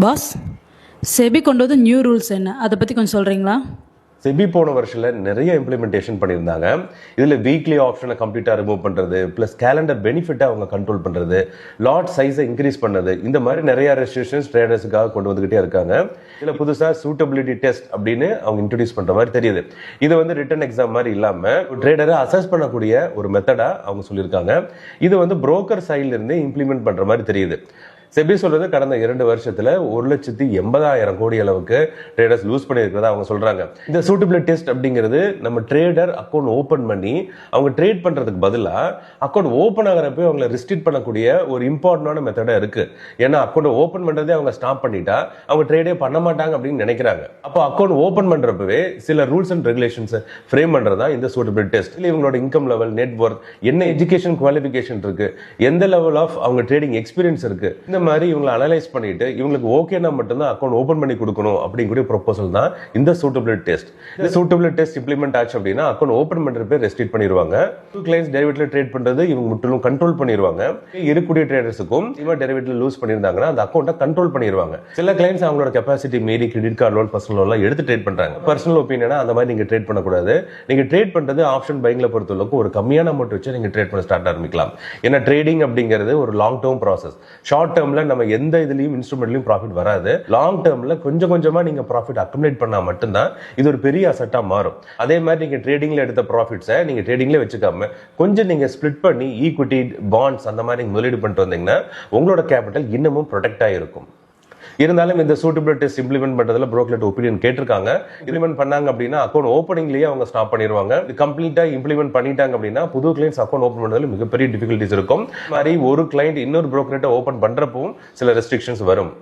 Pass, SEBI கொண்டு வந்து new rules என்ன, அதை பற்றி கொஞ்சம் சொல்கிறீங்களா? செபி போன வருஷத்தில் நிறைய இம்ப்ளிமெண்டேஷன் பண்ணியிருந்தாங்க. இதில் வீக்லி ஆப்ஷனை கம்ப்ளீட்டாக ரிமூவ் பண்ணுறது, ப்ளஸ் கேலண்டர் பெனிஃபிட்டை அவங்க கண்ட்ரோல் பண்ணுறது, லாட் சைஸை இன்க்ரீஸ் பண்ணுறது, இந்த மாதிரி நிறைய ரெஸ்ட்ரிக்ஷன்ஸ் ட்ரேடர்ஸுக்காக கொண்டு வந்துக்கிட்டே இருக்காங்க. இதில் புதுசாக சூட்டபிலிட்டி டெஸ்ட் அப்படின்னு அவங்க இன்ட்ரடியூஸ் பண்ணுற மாதிரி தெரியுது. இது வந்து ரிட்டன் எக்ஸாம் மாதிரி இல்லாமல் ட்ரேடரை அசஸ் பண்ணக்கூடிய ஒரு மெத்தடாக அவங்க சொல்லியிருக்காங்க. இது வந்து புரோக்கர் சைட்லேருந்து இம்ப்ளிமெண்ட் பண்ணுற மாதிரி தெரியுது. செபி சொல்றது கடந்த 2 வருஷத்துல 1,80,000 கோடி அளவுக்கு ட்ரேடர்ஸ் லூஸ் பண்ணியிருக்கிறதா அவங்க சொல்றாங்க. இந்த சூட்டபிலிட்டி டெஸ்ட் அப்படிங்கிறது நம்ம ட்ரேடர் அக்கௌண்ட் ஓபன் பண்ணி அவங்க ட்ரேட் பண்றதுக்கு பதிலா அக்கௌண்ட் ஓபன் ஆகிறப்ப அவங்களை ரெஸ்ட்ரிக்ட் பண்ணக்கூடிய ஒரு இம்பார்ட்டன்டான மெத்தடா இருக்கு. ஏன்னா அக்கௌண்ட் ஓபன் பண்றதே அவங்க ஸ்டாப் பண்ணிட்டா அவங்க ட்ரேடே பண்ண மாட்டாங்க அப்படின்னு நினைக்கிறாங்க. அப்போ அக்கௌண்ட் ஓபன் பண்றப்பவே சில ரூல்ஸ் அண்ட் ரெகுலேஷன்ஸ் ஃப்ரேம் பண்றதா இந்த சூட்டபிலிட்டி டெஸ்ட். இவங்களோட இன்கம் லெவல், நெட் ஒர்த், என்ன எஜுகேஷன் குவாலிஃபிகேஷன் இருக்கு, எந்த லெவல் ஆஃப் அவங்க ட்ரேடிங் எக்ஸ்பீரியன்ஸ் இருக்கு, இந்த மாதிரி இவங்களை அனலைஸ் பண்ணிட்டு இவங்களுக்கு ஓகேனா மட்டும்தான் அக்கௌண்ட் ஓபன் பண்ணி கொடுக்கணும் அப்படிங்கிற ப்ரொபோசல் தான் இந்த சூட்டபிலிட்டி டெஸ்ட். இந்த சூட்டபிலிட்டி டெஸ்ட் இம்ப்ளிமெண்ட் ஆச்சு அப்படின்னா அக்கௌண்ட் ஓபன் பண்றப்ப ரெஸ்ட்ரிக்ட் பண்ணிடுவாங்க. கிளைண்ட்ஸ் டெரிவேட்டிவ்ல ட்ரேட் பண்றது இவங்க முற்றிலும் கண்ட்ரோல் பண்ணிடுவாங்க. இருக்கக்கூடிய ட்ரேடர்ஸுக்கும் டெரிவேட்டிவ்ல லூஸ் பண்ணியிருந்தாங்கன்னா அந்த அக்கௌண்ட்டை கண்ட்ரோல் பண்ணிடுவாங்க. சில கிளைண்ட்ஸ் அவங்களோட கெப்பாசிட்டி மீறி கிரெடிட் கார்டு லோன், பர்சனல் லோன்லாம் எடுத்து ட்ரேட் பண்றாங்க. பர்சனல் ஒப்பீனியனா அந்த மாதிரி நீங்க ட்ரேட் பண்ணக்கூடாது. நீங்க ட்ரேட் பண்றது ஆப்ஷன் பைங்ல பொறுத்தளவுக்கு ஒரு கம்மியான அமௌண்ட் வச்சு நீங்க ட்ரேட் பண்ண ஸ்டார்ட் ஆரம்பிக்கலாம். ஏன்னா ட்ரேடிங் அப்படிங்கிறது ஒரு லாங் டேர்ம் ப்ராசஸ். ஷார்ட் டேர்ம்ல நம்ம எந்த இதுலயும் இன்ஸ்ட்ருமெண்ட்லயும் ப்ராஃபிட் வராது. லாங் டேர்ம்ல கொஞ்சம் கொஞ்சமா நீங்க ப்ராஃபிட் அக்குமுலேட் பண்ணா மட்டும்தான் இது ஒரு பெரிய அசெட்டா மாறும். அதே மாதிரி நீங்க ட்ரேடிங்ல எடுத்த ப்ராஃபிட்ஸை நீங்க ட்ரேடிங்ல வச்சுக்காம கொஞ்சம் நீங்க ஸ்பிளிட் பண்ணி ஈக்விட்டி, பாண்ட்ஸ் அந்த மாதிரி முதலீடு பண்ணிட்டு வந்தீங்கன்னா உங்களோட கேபிட்டல் இன்னமும் ப்ரொடெக்ட் ஆகிருக்கும். இருந்தாலும் இந்த சூட்டபிலிட்டி டெஸ்ட் இம்ப்ளிமெண்ட் பண்றதுல புரோக்கர் ஒப்பீனியன் கேட்டிருக்காங்க. இம்ப்ளிமெண்ட் பண்ணாங்க அப்படின்னா அக்கௌண்ட் ஓப்பனிங்லயே அவங்க ஸ்டாப் பண்ணிடுவாங்க. இது கம்ப்ளீட்டா இம்ப்ளிமெண்ட் பண்ணிட்டாங்க அப்படின்னா புது கிளைண்ட்ஸ் அக்கௌண்ட் ஓப்பன் பண்றதுல மிகப்பெரிய டிஃபிகல்டிஸ் இருக்கும். மாதிரி ஒரு கிளைண்ட் இன்னொரு புரோக்கர்ட்ட ஓப்பன் பண்றப்பவும் சில ரெஸ்ட்ரிக்ஷன்ஸ் வரும்.